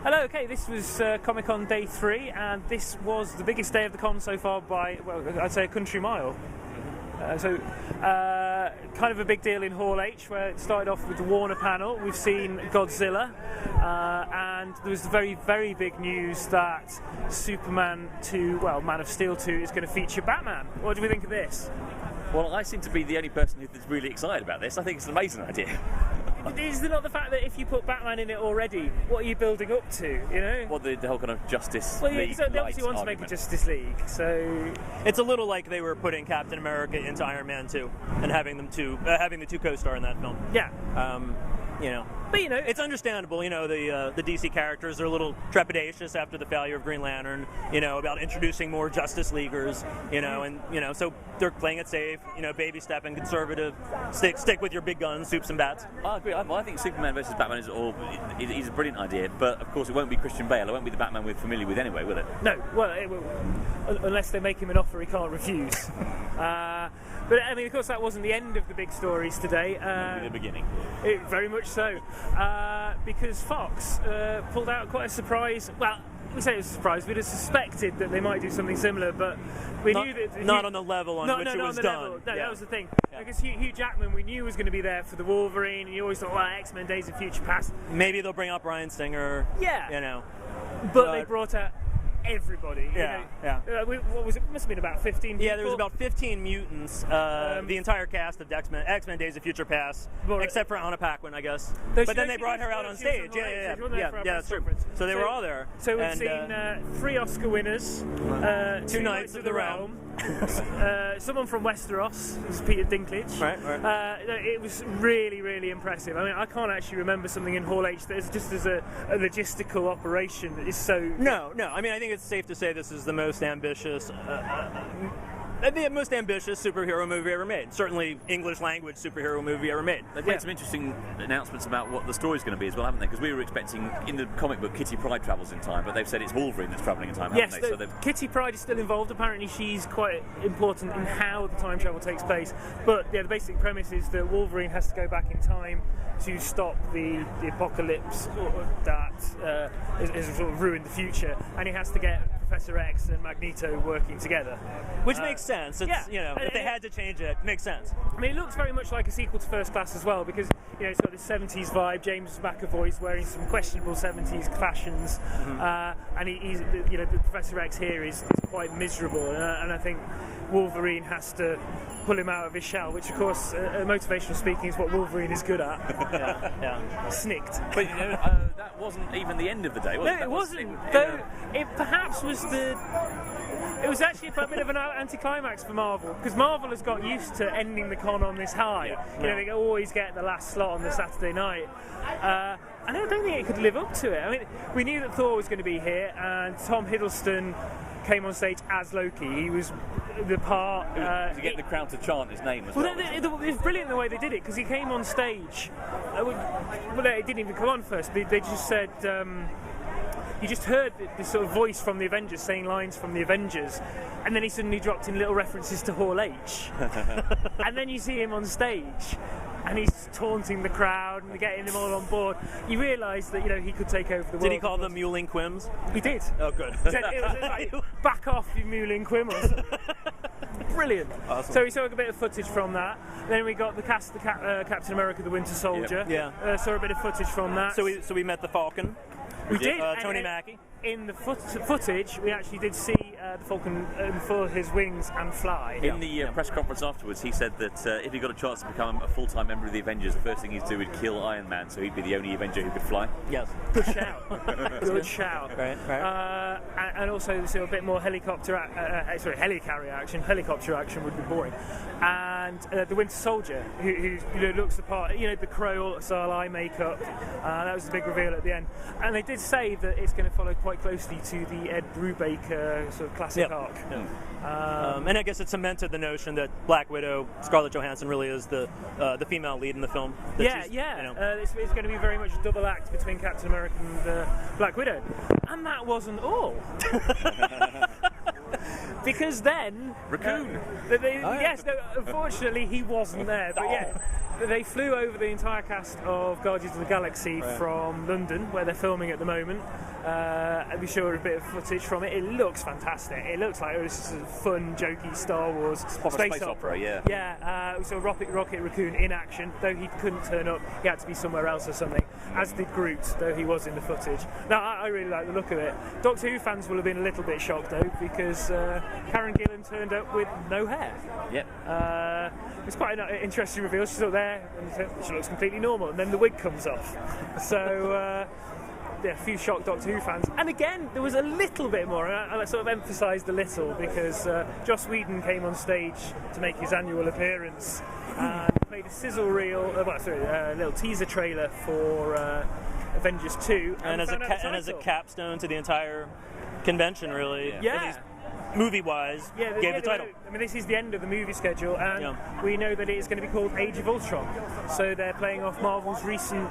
Hello, okay, this was Comic-Con Day 3, and this was the biggest day of the con so far by, well, I'd say a country mile. Kind of a big deal in Hall H, where it started off with the Warner panel. We've seen Godzilla, and there was the very, very big news that Superman 2, well, Man of Steel 2 is going to feature Batman. What do we think of this? Well, I seem to be the only person who's really excited about this. I think it's an amazing idea. Is there not the fact that if you put Batman in it already, what are you building up to, you know? Well, the whole kind of Justice League. League. So they obviously want to make a Justice League, so... It's a little like they were putting Captain America into Iron Man 2 and having the two co-star in that film. Yeah. But it's understandable. The DC characters are a little trepidatious after the failure of Green Lantern. About introducing more Justice Leaguers. So they're playing it safe. Baby stepping, conservative. Stick with your big guns, soups and bats. I agree. I think Superman versus Batman is a brilliant idea, but of course it won't be Christian Bale. It won't be the Batman we're familiar with anyway, will it? No. Well, it will, unless they make him an offer he can't refuse. But I mean, of course, that wasn't the end of the big stories today. Maybe the beginning. Very much so, because Fox pulled out quite a surprise. Well, we say it was a surprise. We'd have suspected that they might do something similar, but we knew that not on the level on which it was done. No, that was the thing. Yeah. Because Hugh Jackman, we knew was going to be there for the Wolverine, and you always thought, well, X-Men: Days of Future Past. Maybe they'll bring up Bryan Singer. Yeah. But they brought out everybody. Yeah. What was it? Must have been about 15 people. Yeah, there was about 15 mutants. The entire cast of X-Men Days of Future Past, except for Anna Paquin, I guess. But then they brought her out on stage. Yeah, that's true. So they were all there. So we've seen 3 Oscar winners, 2 Knights of the Realm, someone from Westeros, it was Peter Dinklage. Right. It was really, really impressive. I mean, I can't actually remember something in Hall H that is just as a logistical operation that is so... No. I mean, I think it's safe to say this is the most ambitious superhero movie ever made. Certainly English language superhero movie ever made. They've made some interesting announcements about what the story's going to be as well, haven't they? Because we were expecting, in the comic book, Kitty Pryde travels in time, but they've said it's Wolverine that's travelling in time, haven't they? Kitty Pryde is still involved. Apparently she's quite important in how the time travel takes place. But the basic premise is that Wolverine has to go back in time to stop the apocalypse that has sort of ruined the future, and he has to get Professor X and Magneto working together. Which makes sense. If they had to change it makes sense. I mean, it looks very much like a sequel to First Class as well, because it's got this 70s vibe. James McAvoy's wearing some questionable 70s fashions, and he's the Professor X here is quite miserable, and I think Wolverine has to pull him out of his shell, which of course, motivational speaking, is what Wolverine is good at. Yeah. Snicked. But that wasn't even the end of the day, was it? No, it wasn't. Though it perhaps was It was actually a bit of an anticlimax for Marvel, because Marvel has got used to ending the con on this high. They always get the last slot on the Saturday night. And I don't think it could live up to it. I mean, we knew that Thor was going to be here, and Tom Hiddleston came on stage as Loki. He was the part... to get the crowd to chant his name as well. It was brilliant the way they did it, because he came on stage... it didn't even come on first. They just said... you just heard this sort of voice from the Avengers saying lines from the Avengers, and then he suddenly dropped in little references to Hall H. And then you see him on stage, and he's taunting the crowd and getting them all on board. You realise that he could take over the world. Did he call them Mewling Quims? He did. Oh, good. It was like, back off, you Mewling Quim. Or something. Brilliant. Awesome. So we saw a bit of footage from that. Then we got the cast of Captain America: The Winter Soldier. Yeah. Saw a bit of footage from that. So we met the Falcon. We did. Tony Mackie. In the footage, we actually did see the Falcon unfurl his wings and fly. In the press conference afterwards, he said that if he got a chance to become a full-time member of the Avengers, the first thing he'd do would kill Iron Man, so he'd be the only Avenger who could fly. Yes. Good shout. Good shout. Right. And also, a bit more helicopter action. Helicopter action would be boring. And the Winter Soldier, who looks the part, the Crow-style eye makeup. That was the big reveal at the end. And they did say that it's going to follow quite closely to the Ed Brubaker sort of classic arc. And I guess it cemented the notion that Black Widow, Scarlett Johansson, really is the female lead in the film. It's going to be very much a double act between Captain America and Black Widow. And that wasn't all. Because then... Raccoon! Unfortunately he wasn't there, but they flew over the entire cast of Guardians of the Galaxy from London, where they're filming at the moment. And we showed a bit of footage from it. It looks fantastic. It looks like it was a fun, jokey Star Wars space opera. Yeah. Yeah. We saw Rocket Raccoon in action, though he couldn't turn up. He had to be somewhere else or something. As did Groot, though he was in the footage. Now, I really like the look of it. Doctor Who fans will have been a little bit shocked, though, because Karen Gillan turned up with no hair. Yep. It's quite an interesting reveal. She's up there, and she looks completely normal, and then the wig comes off. So, yeah, a few shocked Doctor Who fans. And again, there was a little bit more, and I sort of emphasised a little, because Joss Whedon came on stage to make his annual appearance and played a sizzle reel, a little teaser trailer for Avengers 2. And as a capstone to the entire convention, really. Yeah. Movie-wise, gave the title. I mean, this is the end of the movie schedule, and we know that it is going to be called Age of Ultron. So they're playing off Marvel's recent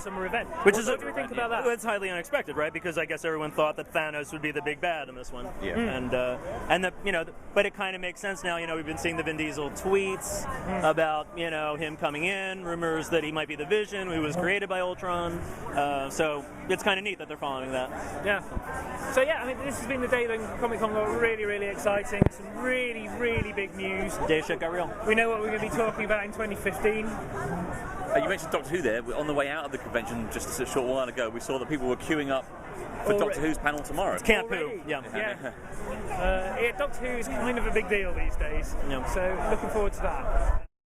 summer event. What do we think about that? Well, it's highly unexpected, right? Because I guess everyone thought that Thanos would be the big bad in this one. Yeah. But it kind of makes sense now. We've been seeing the Vin Diesel tweets about him coming in, rumors that he might be the Vision, who was created by Ultron. So it's kind of neat that they're following that. Yeah. So yeah, I mean, this has been the day that Comic-Con got really, really exciting. Some really, really big news. Day shit got real. We know what we're going to be talking about in 2015. You mentioned Doctor Who there. On the way out of the convention just a short while ago, we saw that people were queuing up for Doctor Who's panel tomorrow. It's Camp Who. Yeah. Doctor Who is kind of a big deal these days. So looking forward to that.